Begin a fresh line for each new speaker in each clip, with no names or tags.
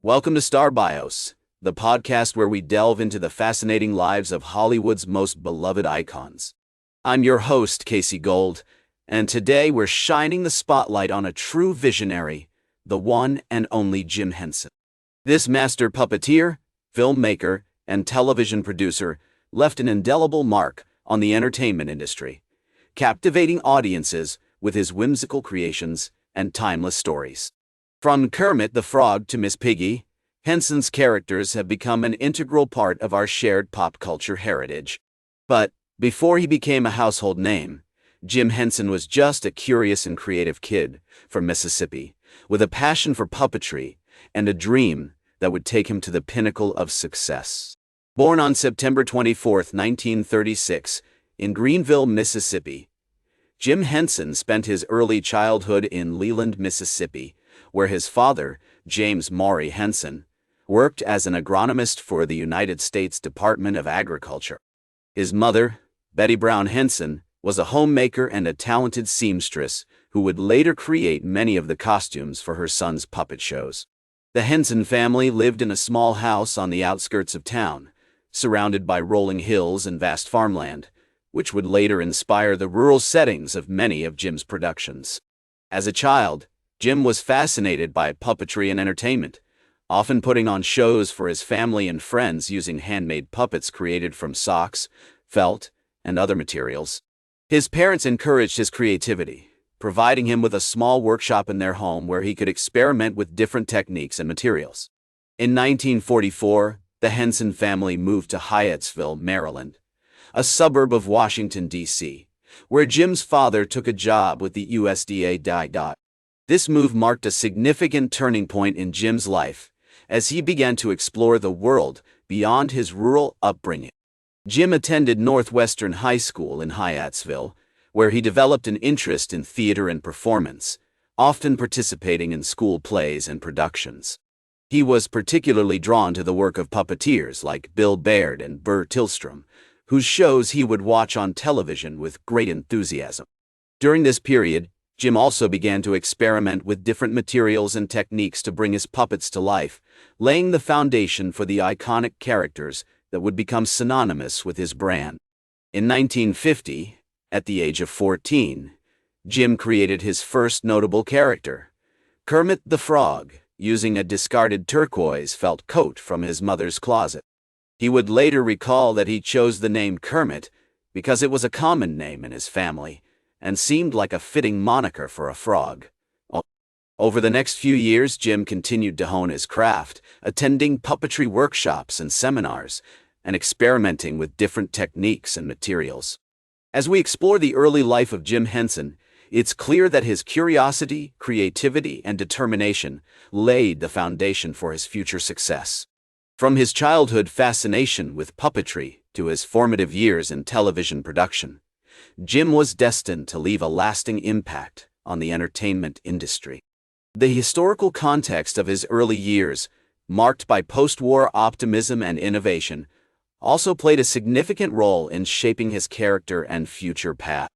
Welcome to Star Bios, the podcast where we delve into the fascinating lives of Hollywood's most beloved icons. I'm your host, Casey Gold, and today we're shining the spotlight on a true visionary, the one and only Jim Henson. This master puppeteer, filmmaker, and television producer left an indelible mark on the entertainment industry, captivating audiences with his whimsical creations and timeless stories. From Kermit the Frog to Miss Piggy, Henson's characters have become an integral part of our shared pop culture heritage. But before he became a household name, Jim Henson was just a curious and creative kid from Mississippi, with a passion for puppetry and a dream that would take him to the pinnacle of success. Born on September 24, 1936, in Greenville, Mississippi, Jim Henson spent his early childhood in Leland, Mississippi, where his father, James Maury Henson, worked as an agronomist for the United States Department of Agriculture. His mother, Betty Brown Henson, was a homemaker and a talented seamstress who would later create many of the costumes for her son's puppet shows. The Henson family lived in a small house on the outskirts of town, surrounded by rolling hills and vast farmland, which would later inspire the rural settings of many of Jim's productions. As a child, Jim was fascinated by puppetry and entertainment, often putting on shows for his family and friends using handmade puppets created from socks, felt, and other materials. His parents encouraged his creativity, providing him with a small workshop in their home where he could experiment with different techniques and materials. In 1944, the Henson family moved to Hyattsville, Maryland, a suburb of Washington, D.C., where Jim's father took a job with the USDA. This move marked a significant turning point in Jim's life, as he began to explore the world beyond his rural upbringing. Jim attended Northwestern High School in Hyattsville, where he developed an interest in theater and performance, often participating in school plays and productions. He was particularly drawn to the work of puppeteers like Bill Baird and Burr Tillstrom, whose shows he would watch on television with great enthusiasm. During this period, Jim also began to experiment with different materials and techniques to bring his puppets to life, laying the foundation for the iconic characters that would become synonymous with his brand. In 1950, at the age of 14, Jim created his first notable character, Kermit the Frog, using a discarded turquoise felt coat from his mother's closet. He would later recall that he chose the name Kermit because it was a common name in his family and seemed like a fitting moniker for a frog. Over the next few years, Jim continued to hone his craft, attending puppetry workshops and seminars, and experimenting with different techniques and materials. As we explore the early life of Jim Henson, it's clear that his curiosity, creativity, and determination laid the foundation for his future success. From his childhood fascination with puppetry to his formative years in television production, Jim was destined to leave a lasting impact on the entertainment industry. The historical context of his early years, marked by post-war optimism and innovation, also played a significant role in shaping his character and future path.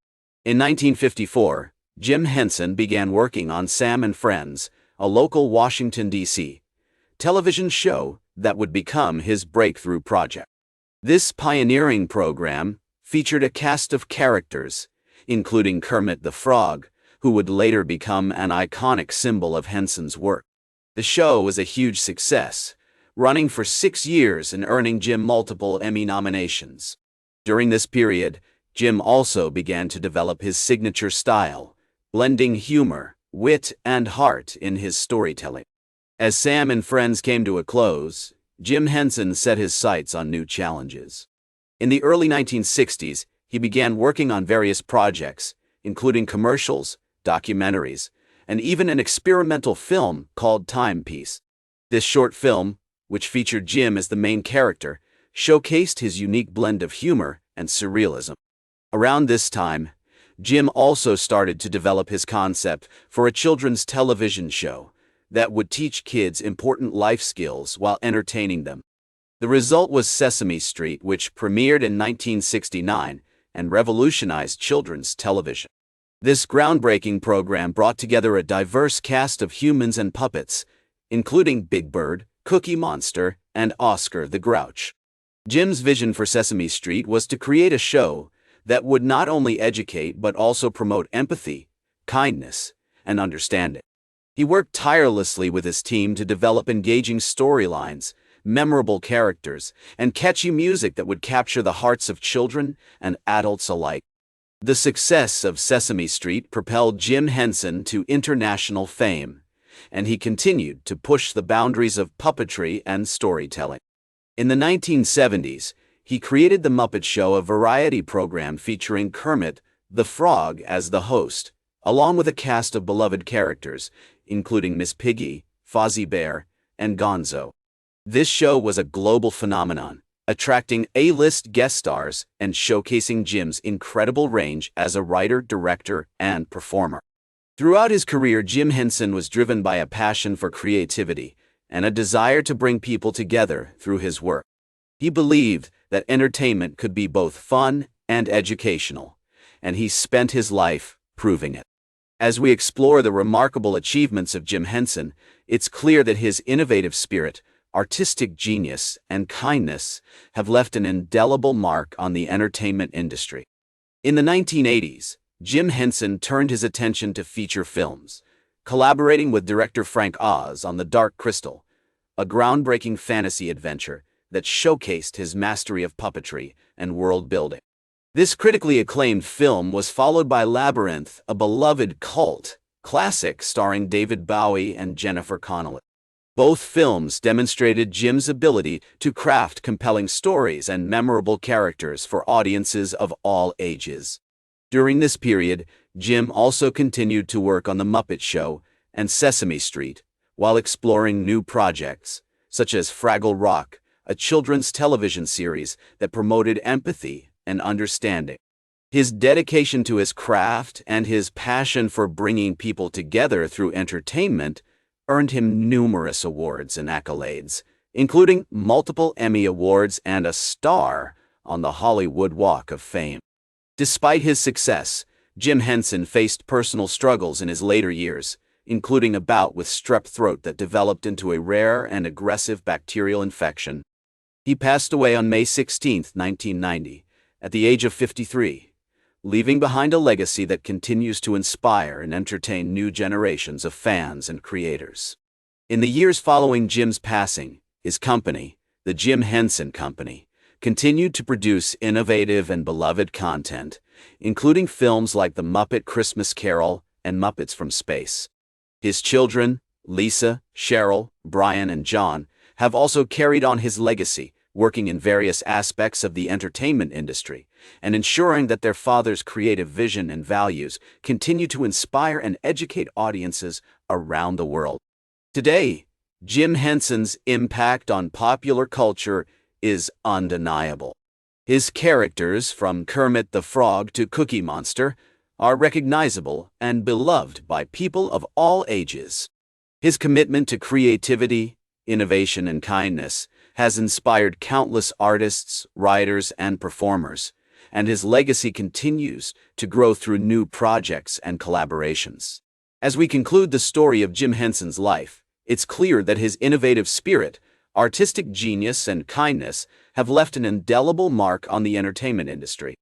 In 1954, Jim Henson began working on Sam and Friends, a local Washington, D.C. television show that would become his breakthrough project. This pioneering program featured a cast of characters, including Kermit the Frog, who would later become an iconic symbol of Henson's work. The show was a huge success, running for 6 years and earning Jim multiple Emmy nominations. During this period, Jim also began to develop his signature style, blending humor, wit, and heart in his storytelling. As Sam and Friends came to a close, Jim Henson set his sights on new challenges. In the early 1960s, he began working on various projects, including commercials, documentaries, and even an experimental film called Timepiece. This short film, which featured Jim as the main character, showcased his unique blend of humor and surrealism. Around this time, Jim also started to develop his concept for a children's television show that would teach kids important life skills while entertaining them. The result was Sesame Street, which premiered in 1969 and revolutionized children's television. This groundbreaking program brought together a diverse cast of humans and puppets, including Big Bird, Cookie Monster, and Oscar the Grouch. Jim's vision for Sesame Street was to create a show that would not only educate but also promote empathy, kindness, and understanding. He worked tirelessly with his team to develop engaging storylines, memorable characters, and catchy music that would capture the hearts of children and adults alike. The success of Sesame Street propelled Jim Henson to international fame, and he continued to push the boundaries of puppetry and storytelling. In the 1970s, he created The Muppet Show, a variety program featuring Kermit the Frog as the host, along with a cast of beloved characters, including Miss Piggy, Fozzie Bear, and Gonzo. This show was a global phenomenon, attracting A-list guest stars and showcasing Jim's incredible range as a writer, director, and performer. Throughout his career, Jim Henson was driven by a passion for creativity and a desire to bring people together through his work. He believed that entertainment could be both fun and educational, and he spent his life proving it. As we explore the remarkable achievements of Jim Henson, it's clear that his innovative spirit, artistic genius, and kindness have left an indelible mark on the entertainment industry. In the 1980s, Jim Henson turned his attention to feature films, collaborating with director Frank Oz on The Dark Crystal, a groundbreaking fantasy adventure that showcased his mastery of puppetry and world building. This critically acclaimed film was followed by Labyrinth, a beloved cult classic starring David Bowie and Jennifer Connelly. Both films demonstrated Jim's ability to craft compelling stories and memorable characters for audiences of all ages. During this period, Jim also continued to work on The Muppet Show and Sesame Street, while exploring new projects, such as Fraggle Rock, a children's television series that promoted empathy and understanding. His dedication to his craft and his passion for bringing people together through entertainment earned him numerous awards and accolades, including multiple Emmy Awards and a star on the Hollywood Walk of Fame. Despite his success, Jim Henson faced personal struggles in his later years, including a bout with strep throat that developed into a rare and aggressive bacterial infection. He passed away on May 16, 1990, at the age of 53, leaving behind a legacy that continues to inspire and entertain new generations of fans and creators. In the years following Jim's passing, his company, the Jim Henson Company, continued to produce innovative and beloved content, including films like The Muppet Christmas Carol and Muppets from Space. His children, Lisa, Cheryl, Brian, and John, have also carried on his legacy, working in various aspects of the entertainment industry, and ensuring that their father's creative vision and values continue to inspire and educate audiences around the world. Today, Jim Henson's impact on popular culture is undeniable. His characters, from Kermit the Frog to Cookie Monster, are recognizable and beloved by people of all ages. His commitment to creativity, innovation, and kindness has inspired countless artists, writers, and performers, and his legacy continues to grow through new projects and collaborations. As we conclude the story of Jim Henson's life, it's clear that his innovative spirit, artistic genius, and kindness have left an indelible mark on the entertainment industry.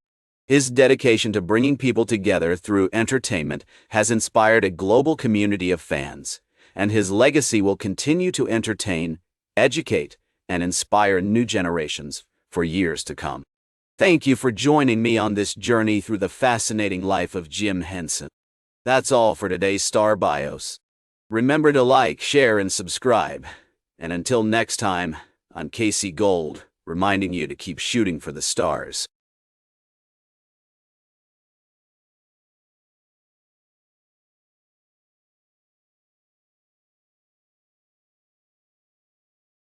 His dedication to bringing people together through entertainment has inspired a global community of fans, and his legacy will continue to entertain, educate, and inspire new generations for years to come. Thank you for joining me on this journey through the fascinating life of Jim Henson. That's all for today's Star Bios. Remember to like, share, and subscribe. And until next time, I'm Casey Gold, reminding you to keep shooting for the stars.